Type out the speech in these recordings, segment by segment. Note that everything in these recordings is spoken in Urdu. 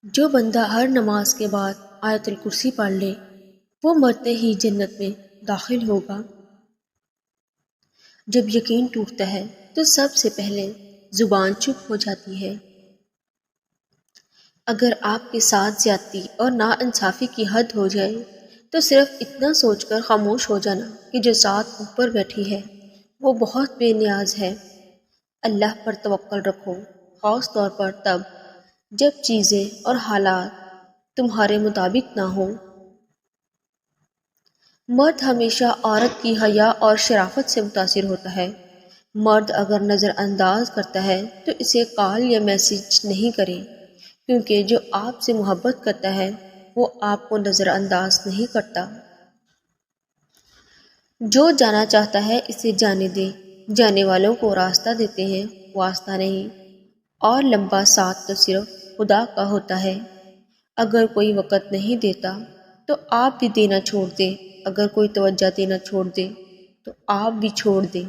جو بندہ ہر نماز کے بعد آیت الکرسی پڑھ لے وہ مرتے ہی جنت میں داخل ہوگا۔ جب یقین ٹوٹتا ہے تو سب سے پہلے زبان چپ ہو جاتی ہے۔ اگر آپ کے ساتھ زیادتی اور ناانصافی کی حد ہو جائے تو صرف اتنا سوچ کر خاموش ہو جانا کہ جو ذات اوپر بیٹھی ہے وہ بہت بے نیاز ہے۔ اللہ پر توکل رکھو، خاص طور پر تب جب چیزیں اور حالات تمہارے مطابق نہ ہوں۔ مرد ہمیشہ عورت کی حیا اور شرافت سے متاثر ہوتا ہے۔ مرد اگر نظر انداز کرتا ہے تو اسے کال یا میسج نہیں کرے، کیونکہ جو آپ سے محبت کرتا ہے وہ آپ کو نظر انداز نہیں کرتا۔ جو جانا چاہتا ہے اسے جانے دے، جانے والوں کو راستہ دیتے ہیں واسطہ نہیں، اور لمبا ساتھ تو صرف خدا کا ہوتا ہے۔ اگر کوئی وقت نہیں دیتا تو آپ بھی دینا چھوڑ دیں، اگر کوئی توجہ دینا چھوڑ دے تو آپ بھی چھوڑ دیں۔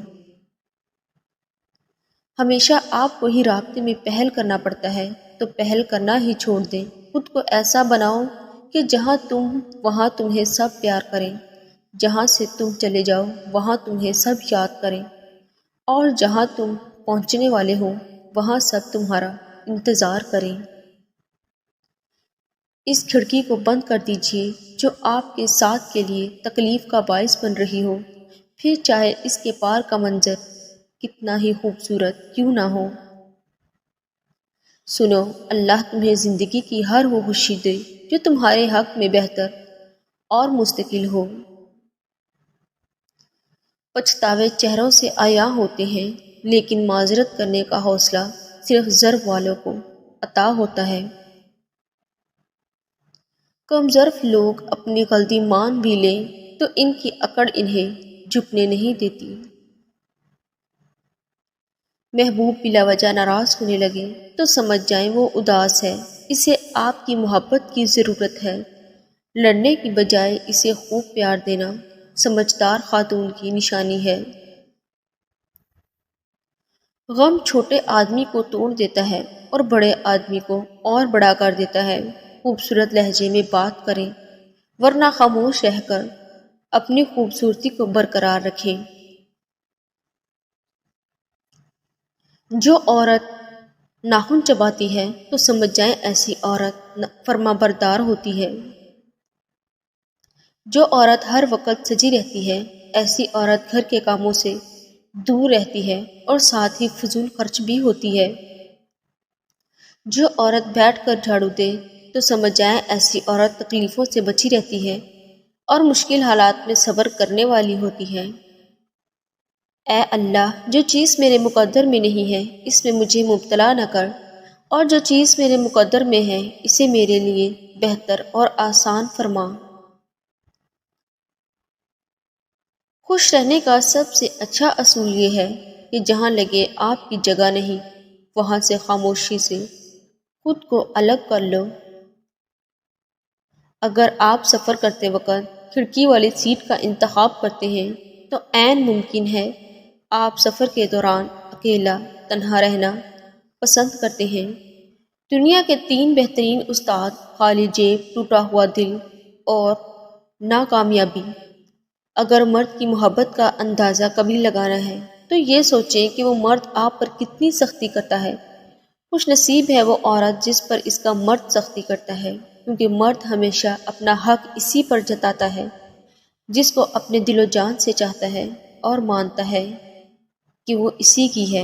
ہمیشہ آپ کو ہی رابطے میں پہل کرنا پڑتا ہے تو پہل کرنا ہی چھوڑ دیں۔ خود کو ایسا بناؤ کہ جہاں تم وہاں تمہیں سب پیار کریں، جہاں سے تم چلے جاؤ وہاں تمہیں سب یاد کریں، اور جہاں تم پہنچنے والے ہو وہاں سب تمہارا انتظار کریں۔ اس کھڑکی کو بند کر دیجئے جو آپ کے ساتھ کے لیے تکلیف کا باعث بن رہی ہو، پھر چاہے اس کے پار کا منظر کتنا ہی خوبصورت کیوں نہ ہو۔ سنو، اللہ تمہیں زندگی کی ہر وہ خوشی دے جو تمہارے حق میں بہتر اور مستقل ہو۔ پچھتاوے چہروں سے عیاں ہوتے ہیں، لیکن معذرت کرنے کا حوصلہ صرف ضرب والوں کو عطا ہوتا ہے۔ کم ظرف لوگ اپنی غلطی مان بھی لیں تو ان کی اکڑ انہیں جھکنے نہیں دیتی۔ محبوب بلا وجہ ناراض ہونے لگے تو سمجھ جائیں وہ اداس ہے، اسے آپ کی محبت کی ضرورت ہے۔ لڑنے کی بجائے اسے خوب پیار دینا سمجھدار خاتون کی نشانی ہے۔ غم چھوٹے آدمی کو توڑ دیتا ہے اور بڑے آدمی کو اور بڑا کر دیتا ہے۔ خوبصورت لہجے میں بات کریں، ورنہ خاموش رہ کر اپنی خوبصورتی کو برقرار رکھیں۔ جو عورت ناخن چباتی ہے تو سمجھ جائیں ایسی عورت فرما بردار ہوتی ہے۔ جو عورت ہر وقت سجی رہتی ہے ایسی عورت گھر کے کاموں سے دور رہتی ہے اور ساتھ ہی فضول خرچ بھی ہوتی ہے۔ جو عورت بیٹھ کر جھاڑو دے تو سمجھ جائیں ایسی عورت تکلیفوں سے بچی رہتی ہے اور مشکل حالات میں صبر کرنے والی ہوتی ہے۔ اے اللہ، جو چیز میرے مقدر میں نہیں ہے اس میں مجھے مبتلا نہ کر، اور جو چیز میرے مقدر میں ہے اسے میرے لیے بہتر اور آسان فرما۔ خوش رہنے کا سب سے اچھا اصول یہ ہے کہ جہاں لگے آپ کی جگہ نہیں وہاں سے خاموشی سے خود کو الگ کر لو۔ اگر آپ سفر کرتے وقت کھڑکی والی سیٹ کا انتخاب کرتے ہیں تو عین ممکن ہے آپ سفر کے دوران اکیلا تنہا رہنا پسند کرتے ہیں۔ دنیا کے 3 بہترین استاد، خالی جیب، ٹوٹا ہوا دل اور ناکامیابی۔ اگر مرد کی محبت کا اندازہ کبھی لگانا ہے تو یہ سوچیں کہ وہ مرد آپ پر کتنی سختی کرتا ہے۔ خوش نصیب ہے وہ عورت جس پر اس کا مرد سختی کرتا ہے، کیونکہ مرد ہمیشہ اپنا حق اسی پر جتاتا ہے جس کو اپنے دل و جان سے چاہتا ہے اور مانتا ہے کہ وہ اسی کی ہے۔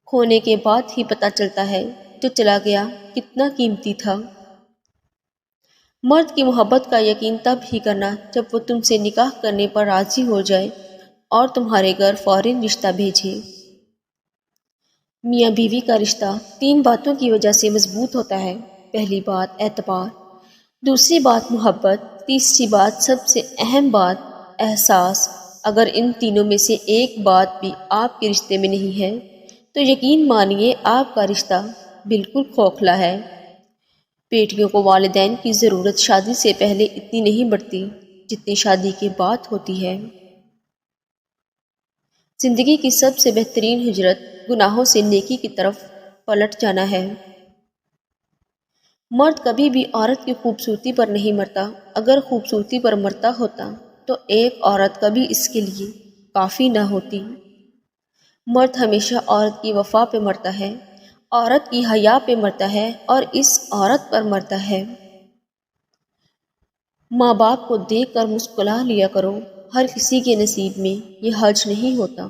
کھونے کے بعد ہی پتہ چلتا ہے جو چلا گیا کتنا قیمتی تھا۔ مرد کی محبت کا یقین تب ہی کرنا جب وہ تم سے نکاح کرنے پر راضی ہو جائے اور تمہارے گھر فوراً رشتہ بھیجے۔ میاں بیوی کا رشتہ 3 باتوں کی وجہ سے مضبوط ہوتا ہے۔ پہلی بات اعتبار، دوسری بات محبت، تیسری بات سب سے اہم بات احساس۔ اگر ان تینوں میں سے ایک بات بھی آپ کے رشتے میں نہیں ہے تو یقین مانیے آپ کا رشتہ بالکل کھوکھلا ہے۔ بیٹیوں کو والدین کی ضرورت شادی سے پہلے اتنی نہیں بڑھتی جتنی شادی کے بعد ہوتی ہے۔ زندگی کی سب سے بہترین ہجرت گناہوں سے نیکی کی طرف پلٹ جانا ہے۔ مرد کبھی بھی عورت کی خوبصورتی پر نہیں مرتا، اگر خوبصورتی پر مرتا ہوتا تو ایک عورت کبھی اس کے لیے کافی نہ ہوتی۔ مرد ہمیشہ عورت کی وفا پہ مرتا ہے، عورت کی حیا پہ مرتا ہے اور اس عورت پر مرتا ہے۔ ماں باپ کو دیکھ کر مسکرا لیا کرو، ہر کسی کے نصیب میں یہ حج نہیں ہوتا۔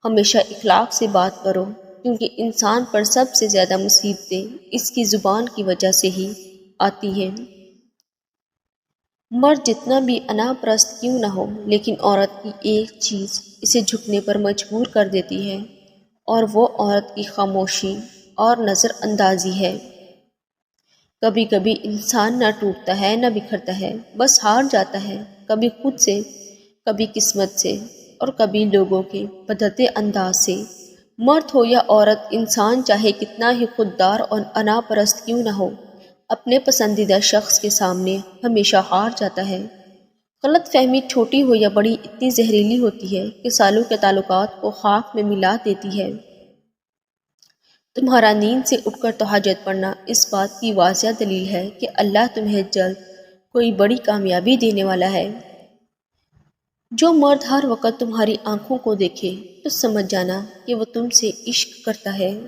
ہمیشہ اخلاق سے بات کرو، کیونکہ انسان پر سب سے زیادہ مصیبتیں اس کی زبان کی وجہ سے ہی آتی ہیں۔ مرد جتنا بھی انا پرست کیوں نہ ہو، لیکن عورت کی ایک چیز اسے جھکنے پر مجبور کر دیتی ہے، اور وہ عورت کی خاموشی اور نظر اندازی ہے۔ کبھی کبھی انسان نہ ٹوٹتا ہے نہ بکھرتا ہے، بس ہار جاتا ہے، کبھی خود سے، کبھی قسمت سے، اور کبھی لوگوں کے بدلتے انداز سے۔ مرد ہو یا عورت، انسان چاہے کتنا ہی خوددار اور انا پرست کیوں نہ ہو، اپنے پسندیدہ شخص کے سامنے ہمیشہ ہار جاتا ہے۔ غلط فہمی چھوٹی ہو یا بڑی اتنی زہریلی ہوتی ہے کہ سالوں کے تعلقات کو خاک میں ملا دیتی ہے۔ تمہارا نیند سے اٹھ کر تہجد پڑھنا اس بات کی واضح دلیل ہے کہ اللہ تمہیں جلد کوئی بڑی کامیابی دینے والا ہے۔ جو مرد ہر وقت تمہاری آنکھوں کو دیکھے تو سمجھ جانا کہ وہ تم سے عشق کرتا ہے۔